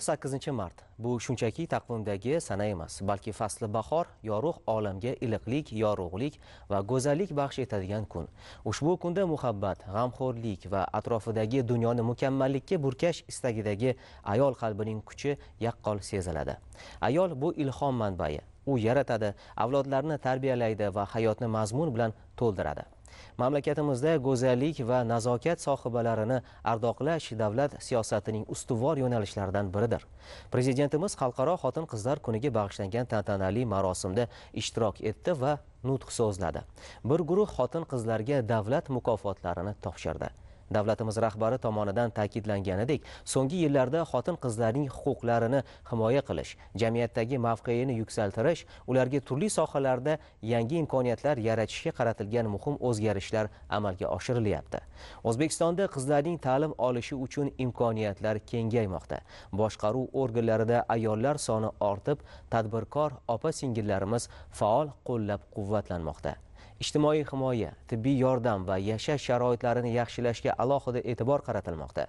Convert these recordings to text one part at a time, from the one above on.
8-mart bu shunchaki taqvimdagi sana emas, balki fasli bahor, yorug' olamga iliqlik, yorug'lik va go'zallik baxsh etadigan kun. Ushbu kunda muhabbat, g'amxo'rlik va atrofidagi dunyoni mukammallikka burkash istagidagi ayol qalbining kuchi yaqqol seziladi. Ayol bu ilhom manbai. U yaratadi, avlodlarni tarbiyalaydi va hayotni mazmun bilan to'ldiradi. Mamlakatimizda go'zallik va nazokat sohibalarini ardoqlash davlat siyosatining ustuvor yo'nalishlaridan biridir. Prezidentimiz Xalqaro xotin-qizlar kuniga bag'ishlangan tantanali marosimda ishtirok etdi va nutq so'zladi. Bir guruh xotin-qizlarga davlat mukofotlarini topshirdi. Davlatimiz rahbari tomonidan ta'kidlanganidek, so'nggi yillarda xotin-qizlarning huquqlarini himoya qilish, jamiyatdagi mavqeini yuksaltirish, ularga turli sohalarda yangi imkoniyatlar yaratishga qaratilgan muhim o'zgarishlar amalga oshirilyapti. O'zbekistonda qizlarning ta'lim olishi uchun imkoniyatlar kengaymoqda. Boshqaruv organlarida ayollar soni ortib, tadbirkor opa-singillarimiz faol qo'llab-quvvatlanmoqda. Ijtimoiy himoya, tibbiy yordam va yashash sharoitlarini yaxshilashga alohida e'tibor qaratilmoqda.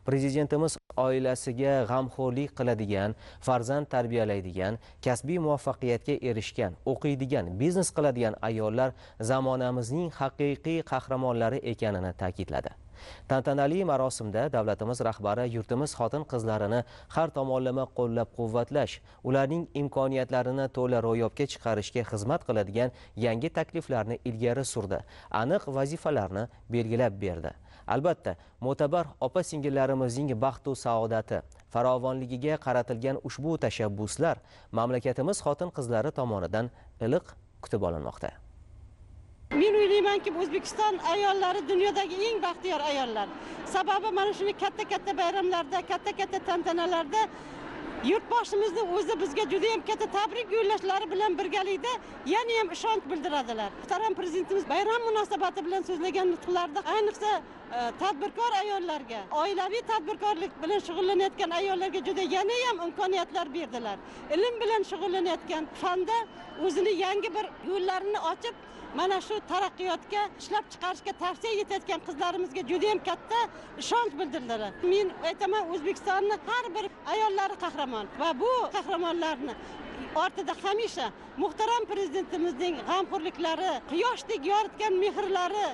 Prezidentimiz oilasiga g'amxo'rlik qiladigan, farzand tarbiyalaydigan, kasbiy muvaffaqiyatga erishgan, o'qiydigan, biznes qiladigan ayollar zamonamizning haqiqiy qahramonlari ekanini ta'kidladi. Tantanali marosimda davlatimiz rahbari yurtimiz xotin-qizlarini har tomonlama qo'llab-quvvatlash, ularning imkoniyatlarini to'la ro'yobga chiqarishga xizmat qiladigan yangi takliflarni ilgari surdi, aniq vazifalarni belgilab berdi. Albatta, mo'tabar opa-singillarimizning baxtu saodati, farovonligiga qaratilgan ushbu tashabbuslar mamlakatimiz xotin-qizlari tomonidan iliq kutib olinmoqda. Men o'ylaymanki, O'zbekiston ayollari dunyodagi eng baxtiyor ayollar. Sababi mana shuni katta-katta bayramlarda, katta-katta tantanalarda yurtboshimizni o'zi bizga juda ham katta tabrik yo'llashlari bilan birgalikda yana ham ishonch bildiradilar. Muhtaram prezidentimiz bayram munosabati bilan so'zlagan nutqlarida ayniqsa tadbirkor ayollarga, oilaviy tadbirkorlik bilan shug'ullanayotgan ayollarga juda yana ham imkoniyatlar berdilar. Ilm bilan shug'ullanayotgan fanda o'zini yangi bir yo'llarini ochib, mana shu taraqqiyotga ishlab chiqarishga tavsiya etayotgan qizlarimizga juda ham katta ishonch bildirdilar. Men aytaman, O'zbekistonning har bir ayollari qahramon va bu qahramonlarni ortida hamisha muhtaram prezidentimizning g'amxo'rliklari, quyoshdek yoritgan mehrlari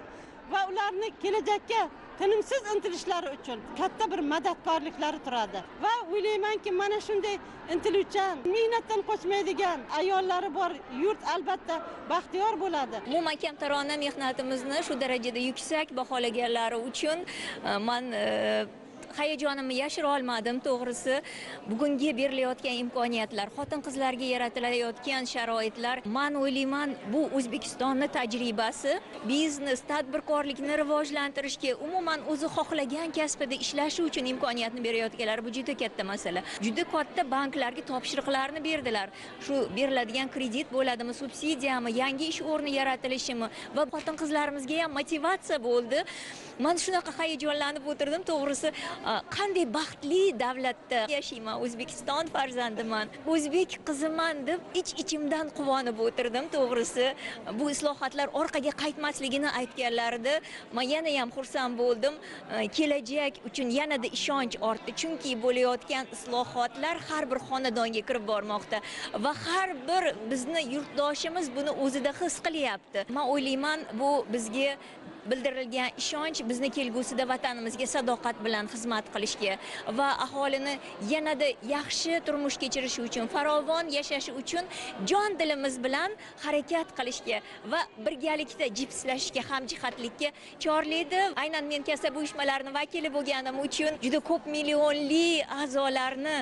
va ularni kelajakka tinimsiz intilishlari uchun katta bir madadkorliklari turadi. Va o'ylaymanki, mana shunday intiluvchan, mehnatdan qochmaydigan ayollari bor yurt albatta baxtiyor bo'ladi. Umuman kamtarona mehnatimizni shu darajada yuksak baholaganlari uchun men hayajonimni yashira olmadim. To'g'risi, bugungi berilayotgan imkoniyatlar, xotin-qizlarga yaratilayotgan sharoitlar, men o'ylayman, bu O'zbekistonning tajribasi, biznes, tadbirkorlikni rivojlantirishga, umuman o'zi xohlagan kasbida ishlashi uchun imkoniyatni berayotganlar, bu juda katta masala. Juda katta banklarga topshiriqlarni berdilar. Shu beriladigan kredit bo'ladimi, subsidiyami, yangi ish o'rni yaratilishimi va xotin-qizlarimizga ham motivatsiya bo'ldi. Men shunaqa hayajonlanib o'tirdim, to'g'risi. Qanday baxtli davlatda yashayman, O'zbekiston farzandiman, o'zbek qiziman deb ich-ichimdan quvonib o'tirdim. To'g'risi, bu islohotlar orqaga qaytmasligini aytganlarida men yana ham xursand bo'ldim. Kelajak uchun yanada ishonch ortdi, chunki bo'layotgan islohotlar har bir xonadonga kirib bormoqda va har bir bizni yurtdoshimiz buni o'zida his qilyapti. Men o'ylayman, bu bizga bildirilgan ishonch bizni kelgusida vatanimizga sadoqat bilan xizmat qilishga va aholini yanada yaxshi turmush kechirishi uchun, farovon yashashi uchun jon dilimiz bilan harakat qilishga va birgalikda jipslashishga, hamjihatlikka chorlaydi. Aynan men kasab uyushmalarining vakili bo'lganim uchun juda ko'p millionli a'zolarni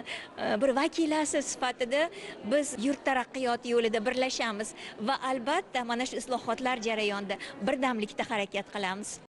bir vakilasi sifatida biz yurt taraqqiyoti yo'lida birlashamiz va albatta mana shu islohotlar jarayonida birdamlikda harakat qilamiz.